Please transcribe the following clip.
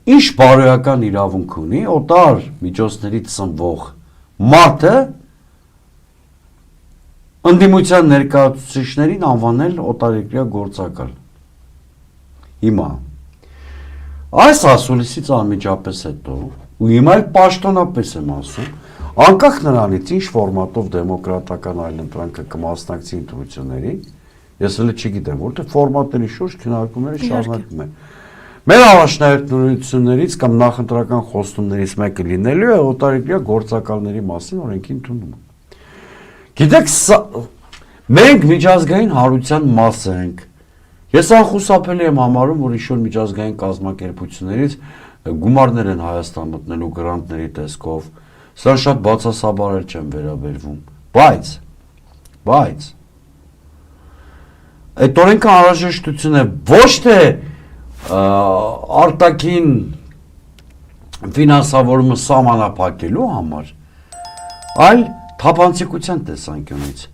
ինչ բարոյական իրավունք ունի օտար միջոցներից սնվող մարդը ընդդիմության ներկայացուցիչներին անվանել օտարերկրյա գործակալ։ Հիմա այս ասուլիսից անմիջապես հետո ու հիմա էլ պաշտոնապես եմ ասում, անկախ նրանից ինչ ֆորմատով դեմոկրատական այլընտրանքը կմասնակցի ընտրությունների, ես հենց չգիտեմ, որտեղ ֆորմատների շուրջ քննարկումները շարունակվում են։ Մեր առաջնահերթություններից կամ նախընտրական խոստումներից մեկը լինելու է օտարերկրյա գործակալների մասին օրենքի ընդունումը։ Գիտեք, մենք միջազգային հարության մաս ենք։ Ես անխուսափելի եմ համարում, որ ինչ-որ միջազգային կազմակերպություններից գումարներ են Հայաստան մտնելու գրանտների տեսքով, սա շատ բացասաբար էլ չեմ վերաբերվում, բայց այդ օրենքը անհրաժեշտություն է ոչ թե արտաքին ֆինանսավորումը սահմանափակելու համար, այլ թափանցիկության տեսանկյունից։